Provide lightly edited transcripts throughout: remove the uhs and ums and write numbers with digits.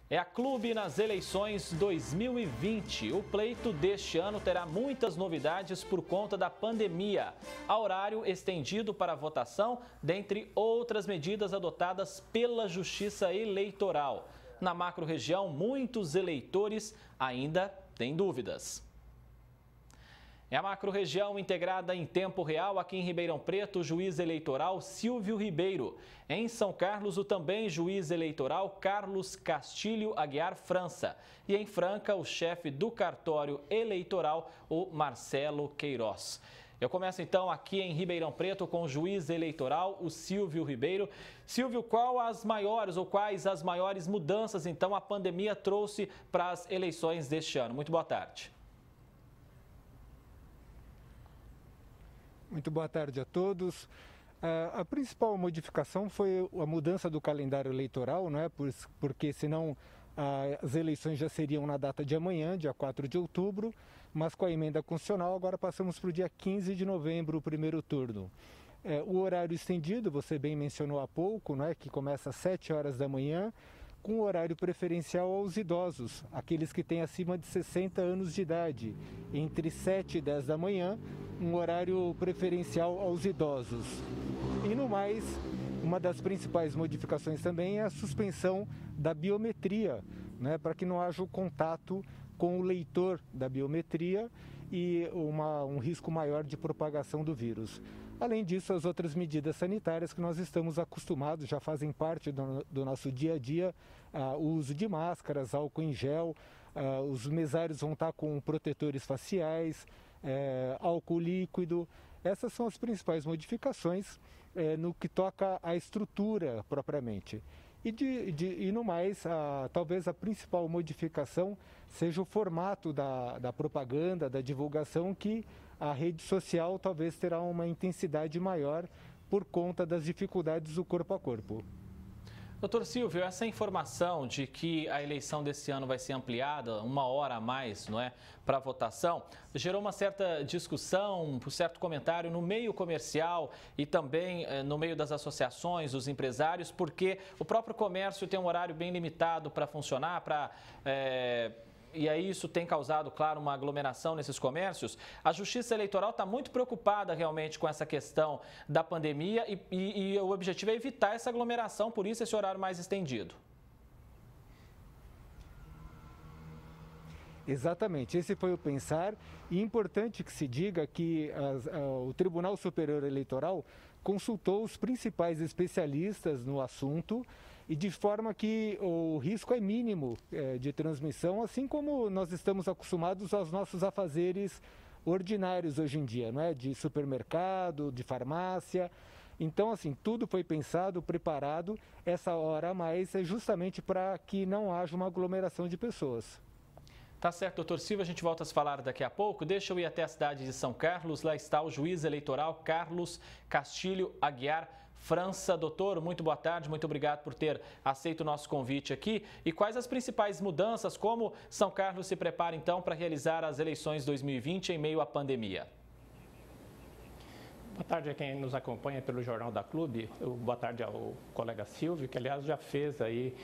É a Clube nas eleições 2020. O pleito deste ano terá muitas novidades por conta da pandemia. Há horário estendido para a votação, dentre outras medidas adotadas pela Justiça Eleitoral. Na macro-região, muitos eleitores ainda têm dúvidas. É a macro-região integrada em tempo real aqui em Ribeirão Preto, o juiz eleitoral Silvio Ribeiro. Em São Carlos, o também juiz eleitoral Carlos Castilho Aguiar França. E em Franca, o chefe do cartório eleitoral, o Marcelo Queiroz. Eu começo então aqui em Ribeirão Preto com o juiz eleitoral, o Silvio Ribeiro. Silvio, quais as maiores mudanças então a pandemia trouxe para as eleições deste ano? Muito boa tarde. Muito boa tarde a todos. A principal modificação foi a mudança do calendário eleitoral, não é? Porque senão as eleições já seriam na data de amanhã, dia 4 de outubro, mas com a emenda constitucional agora passamos para o dia 15 de novembro, o primeiro turno. O horário estendido, você bem mencionou há pouco, não é? Que começa às 7 horas da manhã, com horário preferencial aos idosos, aqueles que têm acima de 60 anos de idade, entre 7 e 10 da manhã, um horário preferencial aos idosos. E no mais, uma das principais modificações também é a suspensão da biometria, né, para que não haja o contato com o leitor da biometria e um risco maior de propagação do vírus. Além disso, as outras medidas sanitárias que nós estamos acostumados, já fazem parte do nosso dia a dia, o uso de máscaras, álcool em gel, os mesários vão estar com protetores faciais, álcool líquido. Essas são as principais modificações no que toca à estrutura propriamente. E no mais, talvez a principal modificação seja o formato da propaganda, da divulgação, que a rede social talvez terá uma intensidade maior por conta das dificuldades do corpo a corpo. Doutor Silvio, essa informação de que a eleição desse ano vai ser ampliada, 1 hora a mais, não é, para votação, gerou uma certa discussão, um certo comentário no meio comercial e também no meio das associações, dos empresários, porque o próprio comércio tem um horário bem limitado para funcionar, e aí isso tem causado, claro, uma aglomeração nesses comércios. A Justiça Eleitoral está muito preocupada realmente com essa questão da pandemia e o objetivo é evitar essa aglomeração, por isso esse horário mais estendido. Exatamente, esse foi o pensar, e é importante que se diga que o Tribunal Superior Eleitoral consultou os principais especialistas no assunto e de forma que o risco é mínimo de transmissão, assim como nós estamos acostumados aos nossos afazeres ordinários hoje em dia, não é? De supermercado, de farmácia. Então, assim, tudo foi pensado, preparado. Essa hora a mais é justamente para que não haja uma aglomeração de pessoas. Tá certo, doutor Silva, a gente volta a se falar daqui a pouco. Deixa eu ir até a cidade de São Carlos, lá está o juiz eleitoral Carlos Castilho Aguiar França. Doutor, muito boa tarde, muito obrigado por ter aceito o nosso convite aqui. E quais as principais mudanças, como São Carlos se prepara então para realizar as eleições 2020 em meio à pandemia? Boa tarde a quem nos acompanha pelo Jornal da Clube. Boa tarde ao colega Silvio, que aliás já fez aí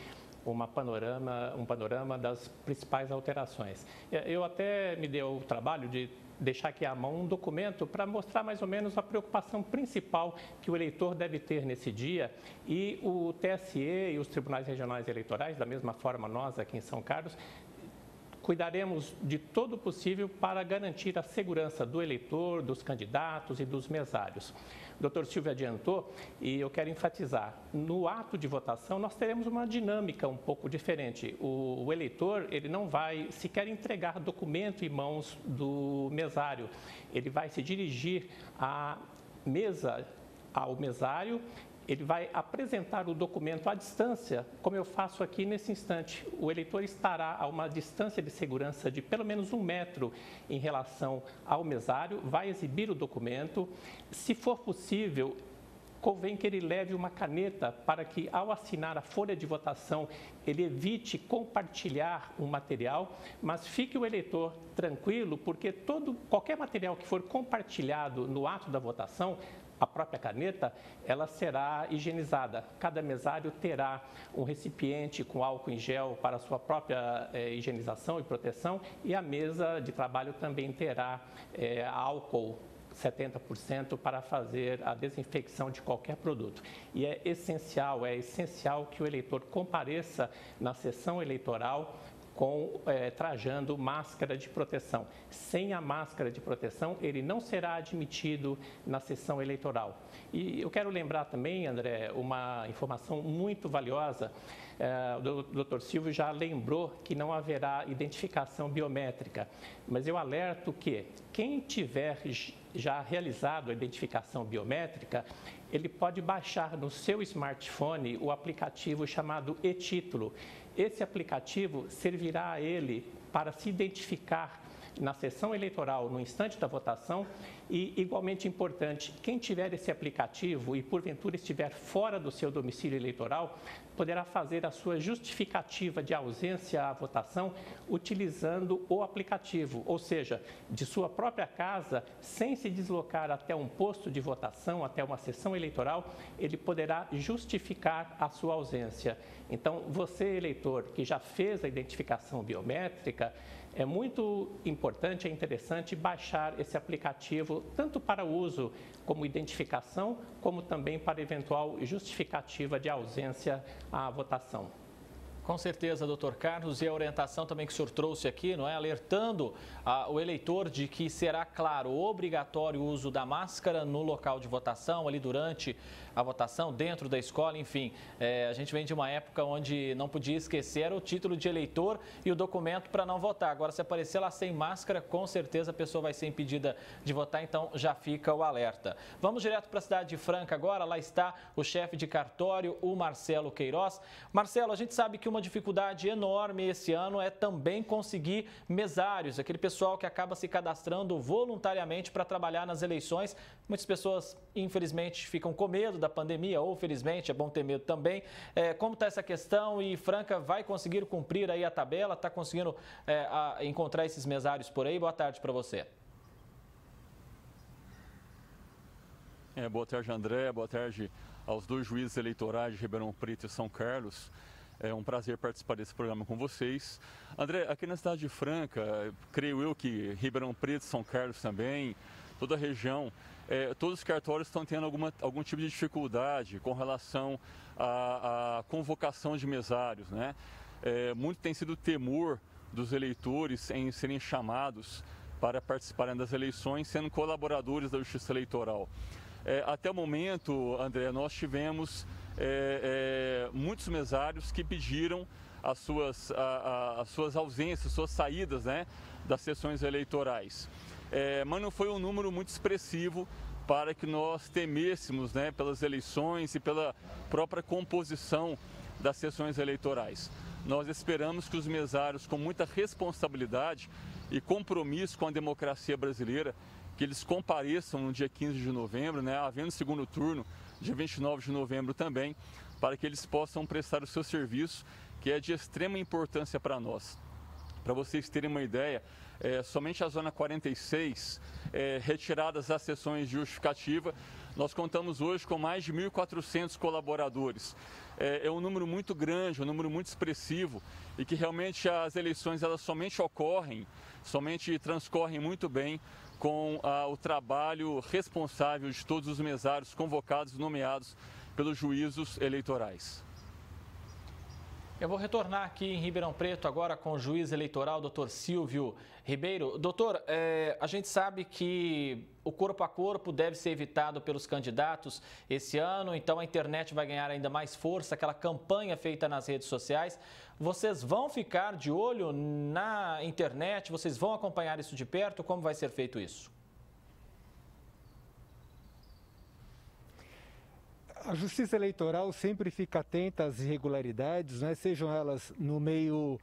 um panorama das principais alterações. Eu até me dei o trabalho de deixar aqui à mão um documento para mostrar mais ou menos a preocupação principal que o eleitor deve ter nesse dia, e o TSE e os tribunais regionais eleitorais, da mesma forma nós aqui em São Carlos, cuidaremos de todo o possível para garantir a segurança do eleitor, dos candidatos e dos mesários. O doutor Silvio adiantou, e eu quero enfatizar, no ato de votação nós teremos uma dinâmica um pouco diferente. O eleitor, ele não vai sequer entregar documento em mãos do mesário, ele vai se dirigir ao mesário. Ele vai apresentar o documento à distância, como eu faço aqui nesse instante. O eleitor estará a uma distância de segurança de pelo menos 1 metro em relação ao mesário, vai exibir o documento. Se for possível, convém que ele leve uma caneta para que, ao assinar a folha de votação, ele evite compartilhar o material, mas fique o eleitor tranquilo, porque qualquer material que for compartilhado no ato da votação a própria caneta, ela será higienizada. Cada mesário terá um recipiente com álcool em gel para a sua própria higienização e proteção, e a mesa de trabalho também terá álcool 70% para fazer a desinfecção de qualquer produto. E é essencial que o eleitor compareça na sessão eleitoral trajando máscara de proteção. Sem a máscara de proteção, ele não será admitido na sessão eleitoral. E eu quero lembrar também, André, uma informação muito valiosa. O Dr. Silvio já lembrou que não haverá identificação biométrica, mas eu alerto que quem tiver já realizado a identificação biométrica, ele pode baixar no seu smartphone o aplicativo chamado e-Título. Esse aplicativo servirá a ele para se identificar na sessão eleitoral, no instante da votação, e, igualmente importante, quem tiver esse aplicativo e, porventura, estiver fora do seu domicílio eleitoral, poderá fazer a sua justificativa de ausência à votação utilizando o aplicativo, ou seja, de sua própria casa, sem se deslocar até um posto de votação, até uma sessão eleitoral, ele poderá justificar a sua ausência. Então, você, eleitor, que já fez a identificação biométrica, é muito importante, é interessante baixar esse aplicativo, tanto para uso como identificação, como também para eventual justificativa de ausência à votação. Com certeza, doutor Carlos, e a orientação também que o senhor trouxe aqui, não é? Alertando o eleitor de que será, claro, obrigatório o uso da máscara no local de votação, ali durante a votação, dentro da escola, enfim. A gente vem de uma época onde não podia esquecer era o título de eleitor e o documento para não votar. Agora, se aparecer lá sem máscara, com certeza a pessoa vai ser impedida de votar, então já fica o alerta. Vamos direto para a cidade de Franca agora, lá está o chefe de cartório, o Marcelo Queiroz. Marcelo, a gente sabe que uma dificuldade enorme esse ano é também conseguir mesários, aquele pessoal que acaba se cadastrando voluntariamente para trabalhar nas eleições. Muitas pessoas, infelizmente, ficam com medo da pandemia, ou felizmente, é bom ter medo também. Como está essa questão e Franca vai conseguir cumprir aí a tabela? Está conseguindo encontrar esses mesários por aí? Boa tarde para você. Boa tarde, André. Boa tarde aos dois juízes eleitorais de Ribeirão Preto e São Carlos. É um prazer participar desse programa com vocês. André, aqui na cidade de Franca, creio eu que Ribeirão Preto, São Carlos também, toda a região, todos os cartórios estão tendo algum tipo de dificuldade com relação à convocação de mesários, né? Muito tem sido o temor dos eleitores em serem chamados para participarem das eleições, sendo colaboradores da Justiça Eleitoral. Até o momento, André, nós tivemos muitos mesários que pediram as suas ausências, suas saídas, né, das sessões eleitorais. Mas não foi um número muito expressivo para que nós temêssemos, né, pelas eleições e pela própria composição das sessões eleitorais. Nós esperamos que os mesários, com muita responsabilidade e compromisso com a democracia brasileira, que eles compareçam no dia 15 de novembro, né, havendo segundo turno, dia 29 de novembro também, para que eles possam prestar o seu serviço, que é de extrema importância para nós. Para vocês terem uma ideia, somente a Zona 46, retiradas as sessões de justificativa, nós contamos hoje com mais de 1.400 colaboradores. É um número muito grande, um número muito expressivo e que realmente as eleições elas somente transcorrem muito bem com o trabalho responsável de todos os mesários convocados e nomeados pelos juízos eleitorais. Eu vou retornar aqui em Ribeirão Preto agora com o juiz eleitoral, doutor Silvio Ribeiro. Doutor, a gente sabe que o corpo a corpo deve ser evitado pelos candidatos esse ano, então a internet vai ganhar ainda mais força, aquela campanha feita nas redes sociais. Vocês vão ficar de olho na internet? Vocês vão acompanhar isso de perto? Como vai ser feito isso? A Justiça Eleitoral sempre fica atenta às irregularidades, né, sejam elas no meio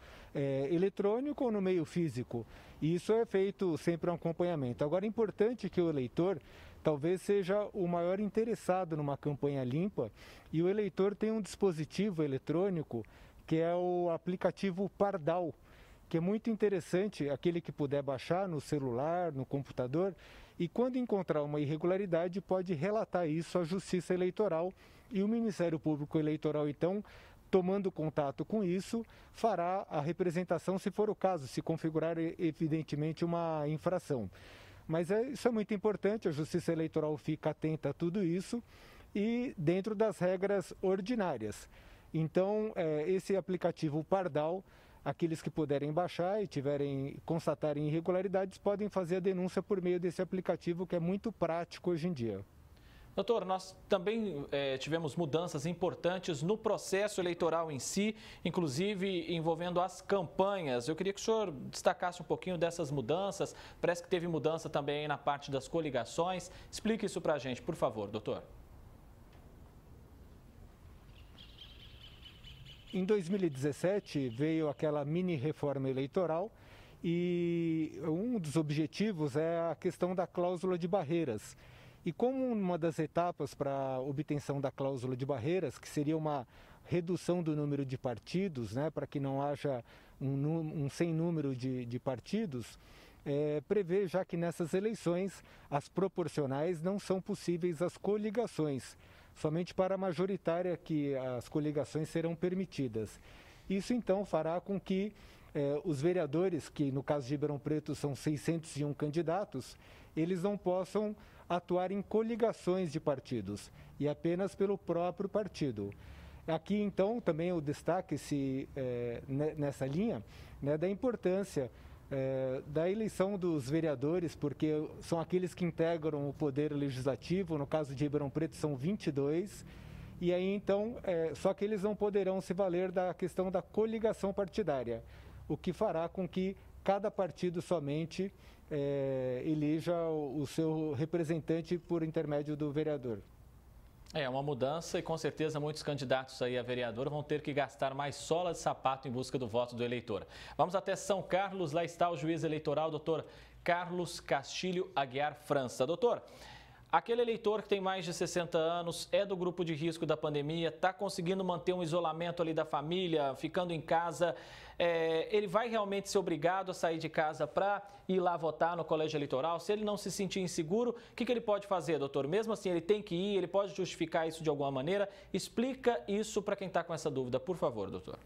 eletrônico ou no meio físico. E isso é feito sempre um acompanhamento. Agora, é importante que o eleitor talvez seja o maior interessado numa campanha limpa e o eleitor tem um dispositivo eletrônico que é o aplicativo Pardal, que é muito interessante, aquele que puder baixar no celular, no computador, e quando encontrar uma irregularidade pode relatar isso à Justiça Eleitoral e o Ministério Público Eleitoral, então, tomando contato com isso, fará a representação se for o caso, se configurar evidentemente uma infração. Mas isso é muito importante, a Justiça Eleitoral fica atenta a tudo isso e dentro das regras ordinárias. Então, esse aplicativo Pardal, aqueles que puderem baixar e constatarem irregularidades, podem fazer a denúncia por meio desse aplicativo, que é muito prático hoje em dia. Doutor, nós também tivemos mudanças importantes no processo eleitoral em si, inclusive envolvendo as campanhas. Eu queria que o senhor destacasse um pouquinho dessas mudanças. Parece que teve mudança também na parte das coligações. Explique isso para a gente, por favor, doutor. Em 2017 veio aquela mini reforma eleitoral e um dos objetivos é a questão da cláusula de barreiras. E como uma das etapas para a obtenção da cláusula de barreiras, que seria uma redução do número de partidos, né, para que não haja um sem número de partidos, prevê já que nessas eleições as proporcionais não são possíveis as coligações, somente para a majoritária que as coligações serão permitidas. Isso então fará com que os vereadores, que no caso de Ribeirão Preto são 601 candidatos, eles não possam atuar em coligações de partidos e apenas pelo próprio partido. Aqui, então, também eu destaque nessa linha, né, da importância da eleição dos vereadores, porque são aqueles que integram o Poder Legislativo, no caso de Ribeirão Preto são 22, e aí, então, só que eles não poderão se valer da questão da coligação partidária, o que fará com que cada partido somente eleja o seu representante por intermédio do vereador. É uma mudança e com certeza muitos candidatos aí a vereador vão ter que gastar mais sola de sapato em busca do voto do eleitor. Vamos até São Carlos, lá está o juiz eleitoral, doutor Carlos Castilho Aguiar França. Doutor, aquele eleitor que tem mais de 60 anos, é do grupo de risco da pandemia, está conseguindo manter um isolamento ali da família, ficando em casa, ele vai realmente ser obrigado a sair de casa para ir lá votar no colégio eleitoral? Se ele não se sentir inseguro, o que ele pode fazer, doutor? Mesmo assim, ele tem que ir, ele pode justificar isso de alguma maneira? Explica isso para quem está com essa dúvida, por favor, doutor.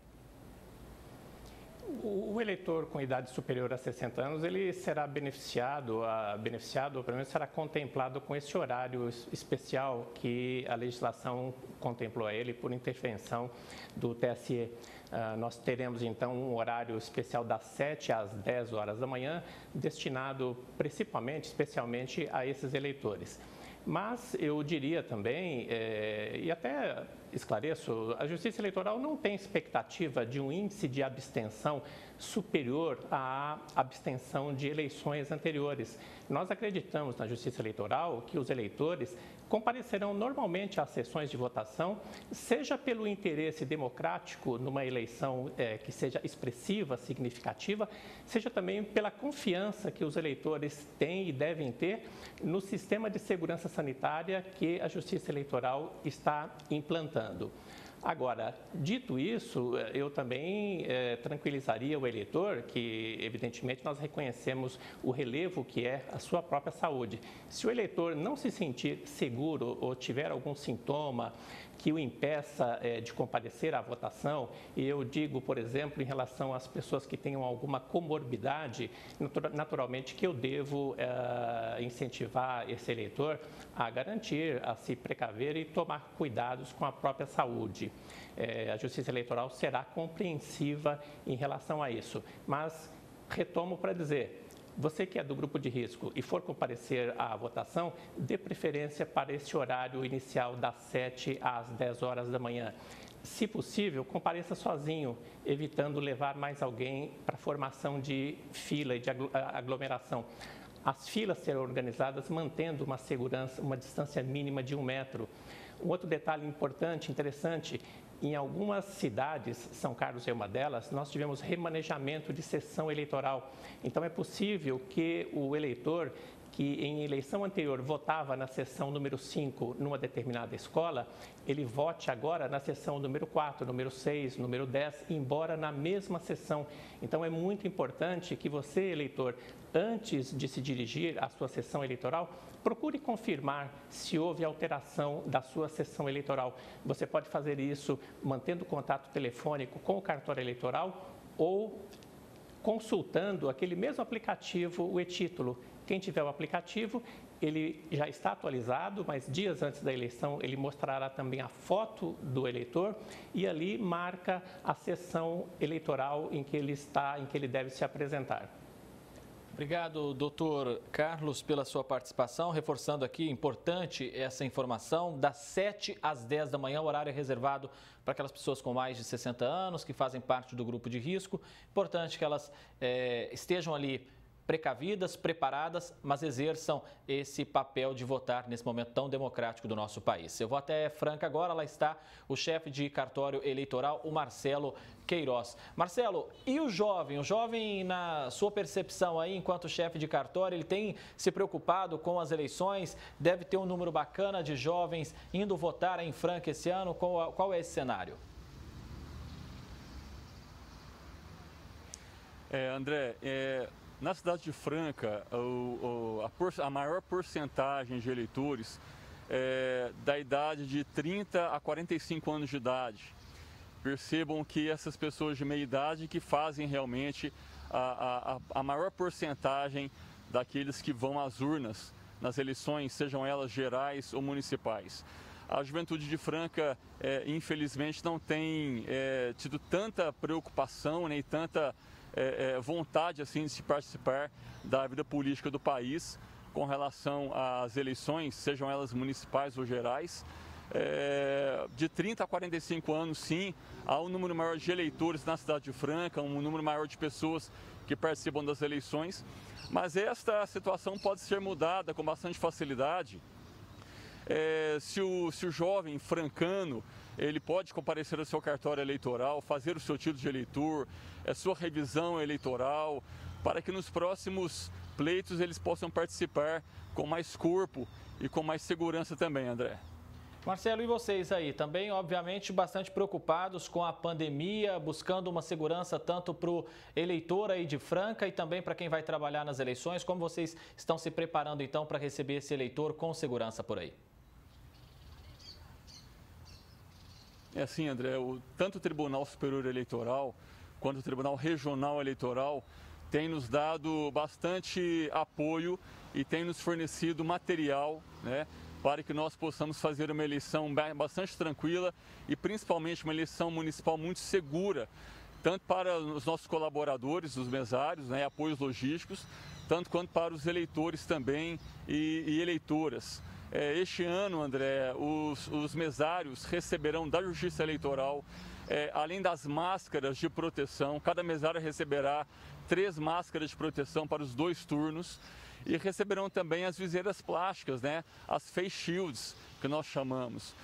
O eleitor com idade superior a 60 anos, ele será beneficiado, ou pelo menos será contemplado com esse horário especial que a legislação contemplou a ele por intervenção do TSE. Nós teremos, então, um horário especial das 7 às 10 horas da manhã, destinado especialmente a esses eleitores. Mas eu diria também, e até esclareço, a Justiça Eleitoral não tem expectativa de um índice de abstenção superior à abstenção de eleições anteriores. Nós acreditamos na Justiça Eleitoral que os eleitores comparecerão normalmente às sessões de votação, seja pelo interesse democrático numa eleição que seja expressiva, significativa, seja também pela confiança que os eleitores têm e devem ter no sistema de segurança sanitária que a Justiça Eleitoral está implantando. Agora, dito isso, eu também tranquilizaria o eleitor que, evidentemente, nós reconhecemos o relevo que é a sua própria saúde. Se o eleitor não se sentir seguro ou tiver algum sintoma que o impeça de comparecer à votação, e eu digo, por exemplo, em relação às pessoas que tenham alguma comorbidade, naturalmente que eu devo incentivar esse eleitor a garantir, a se precaver e tomar cuidados com a própria saúde. A Justiça Eleitoral será compreensiva em relação a isso, mas retomo para dizer, você que é do grupo de risco e for comparecer à votação, dê preferência para esse horário inicial das 7 às 10 horas da manhã. Se possível, compareça sozinho, evitando levar mais alguém para a formação de fila e de aglomeração. As filas serão organizadas mantendo uma segurança, uma distância mínima de 1 metro. Um outro detalhe importante, interessante, em algumas cidades, São Carlos é uma delas, nós tivemos remanejamento de sessão eleitoral. Então, é possível que o eleitor que em eleição anterior votava na seção número 5 numa determinada escola, ele vote agora na seção número 4, número 6, número 10, embora na mesma seção. Então é muito importante que você, eleitor, antes de se dirigir à sua sessão eleitoral, procure confirmar se houve alteração da sua sessão eleitoral. Você pode fazer isso mantendo contato telefônico com o cartório eleitoral ou consultando aquele mesmo aplicativo, o e-Título. Quem tiver o aplicativo, ele já está atualizado, mas dias antes da eleição ele mostrará também a foto do eleitor e ali marca a sessão eleitoral em que ele está, em que ele deve se apresentar. Obrigado, doutor Carlos, pela sua participação. Reforçando aqui, importante essa informação, das 7 às 10 da manhã, o horário é reservado para aquelas pessoas com mais de 60 anos, que fazem parte do grupo de risco. Importante que elas estejam ali precavidas, preparadas, mas exerçam esse papel de votar nesse momento tão democrático do nosso país. Eu vou até Franca agora, lá está o chefe de cartório eleitoral, o Marcelo Queiroz. Marcelo, e o jovem? O jovem, na sua percepção aí, enquanto chefe de cartório, ele tem se preocupado com as eleições? Deve ter um número bacana de jovens indo votar em Franca esse ano? Qual é esse cenário? André, na cidade de Franca, a maior porcentagem de eleitores é da idade de 30 a 45 anos de idade. Percebam que essas pessoas de meia idade que fazem realmente a maior porcentagem daqueles que vão às urnas nas eleições, sejam elas gerais ou municipais. A juventude de Franca, infelizmente, não tem tido tanta preocupação nem tanta vontade assim de se participar da vida política do país com relação às eleições, sejam elas municipais ou gerais. De 30 a 45 anos, sim, há um número maior de eleitores na cidade de Franca, um número maior de pessoas que participam das eleições, mas esta situação pode ser mudada com bastante facilidade. Se o jovem francano, ele pode comparecer ao seu cartório eleitoral, fazer o seu título de eleitor, sua revisão eleitoral, para que nos próximos pleitos eles possam participar com mais corpo e com mais segurança também, André. Marcelo, e vocês aí? Também, obviamente, bastante preocupados com a pandemia, buscando uma segurança tanto para o eleitor aí de Franca e também para quem vai trabalhar nas eleições. Como vocês estão se preparando, então, para receber esse eleitor com segurança por aí? É assim, André, tanto o Tribunal Superior Eleitoral quanto o Tribunal Regional Eleitoral tem nos dado bastante apoio e tem nos fornecido material, né, para que nós possamos fazer uma eleição bastante tranquila e principalmente uma eleição municipal muito segura, tanto para os nossos colaboradores, os mesários, né, apoios logísticos, tanto quanto para os eleitores também e eleitoras. Este ano, André, os mesários receberão da Justiça Eleitoral, além das máscaras de proteção, cada mesário receberá 3 máscaras de proteção para os 2 turnos e receberão também as viseiras plásticas, né, as face shields, que nós chamamos.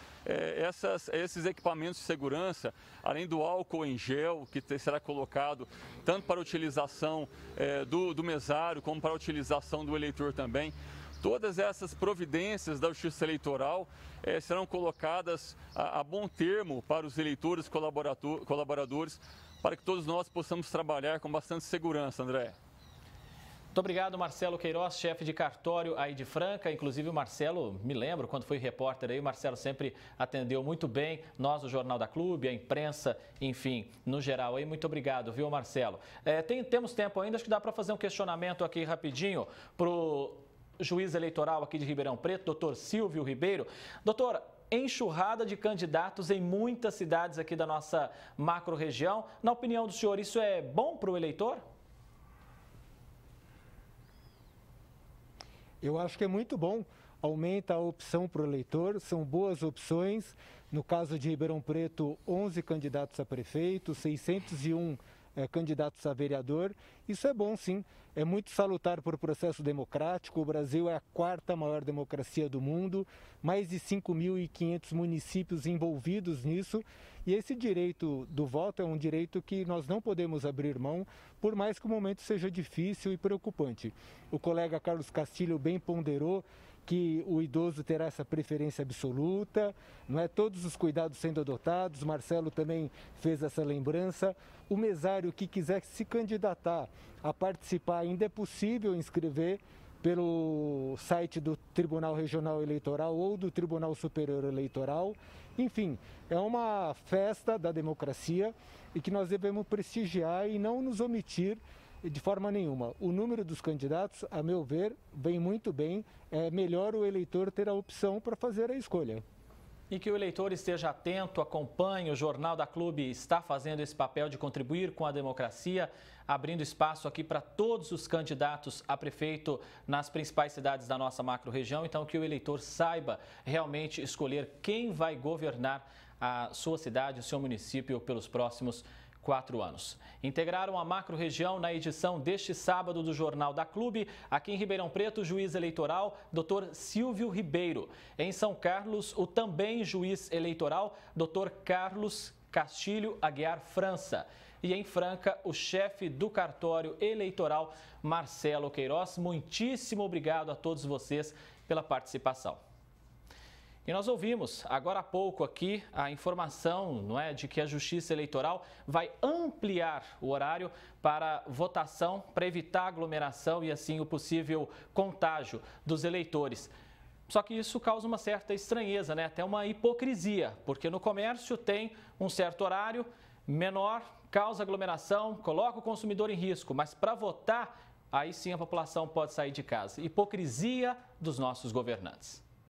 Esses equipamentos de segurança, além do álcool em gel, que será colocado tanto para a utilização do mesário como para a utilização do eleitor também, todas essas providências da Justiça Eleitoral serão colocadas a bom termo para os eleitores colaboradores, para que todos nós possamos trabalhar com bastante segurança, André. Muito obrigado, Marcelo Queiroz, chefe de cartório aí de Franca. Inclusive o Marcelo, me lembro, quando fui repórter aí, o Marcelo sempre atendeu muito bem, nós, o Jornal da Clube, a imprensa, enfim, no geral aí. Muito obrigado, viu, Marcelo? Temos tempo ainda, acho que dá para fazer um questionamento aqui rapidinho para o juiz eleitoral aqui de Ribeirão Preto, doutor Silvio Ribeiro. Doutor, enxurrada de candidatos em muitas cidades aqui da nossa macro-região. Na opinião do senhor, isso é bom para o eleitor? Eu acho que é muito bom. Aumenta a opção para o eleitor, são boas opções. No caso de Ribeirão Preto, 11 candidatos a prefeito, 601 candidatos a vereador. Isso é bom, sim. É muito salutar para o processo democrático. O Brasil é a 4ª maior democracia do mundo, mais de 5.500 municípios envolvidos nisso. E esse direito do voto é um direito que nós não podemos abrir mão, por mais que o momento seja difícil e preocupante. O colega Carlos Castilho bem ponderou que o idoso terá essa preferência absoluta, não é? Todos os cuidados sendo adotados. Marcelo também fez essa lembrança. O mesário que quiser se candidatar a participar, ainda é possível inscrever pelo site do Tribunal Regional Eleitoral ou do Tribunal Superior Eleitoral. Enfim, é uma festa da democracia e que nós devemos prestigiar e não nos omitir de forma nenhuma. O número dos candidatos, a meu ver, vem muito bem. É melhor o eleitor ter a opção para fazer a escolha. E que o eleitor esteja atento, acompanhe. O Jornal da Clube está fazendo esse papel de contribuir com a democracia, abrindo espaço aqui para todos os candidatos a prefeito nas principais cidades da nossa macro-região. Então, que o eleitor saiba realmente escolher quem vai governar a sua cidade, o seu município pelos próximos 4 anos. Integraram a macro-região na edição deste sábado do Jornal da Clube. Aqui em Ribeirão Preto, o juiz eleitoral, Dr. Silvio Ribeiro. Em São Carlos, o também juiz eleitoral, Dr. Carlos Castilho Aguiar França. E em Franca, o chefe do cartório eleitoral, Marcelo Queiroz. Muitíssimo obrigado a todos vocês pela participação. E nós ouvimos agora há pouco aqui a informação, não é, de que a Justiça Eleitoral vai ampliar o horário para votação para evitar aglomeração e assim o possível contágio dos eleitores. Só que isso causa uma certa estranheza, né? Até uma hipocrisia, porque no comércio tem um certo horário menor, causa aglomeração, coloca o consumidor em risco, mas para votar, aí sim a população pode sair de casa. Hipocrisia dos nossos governantes.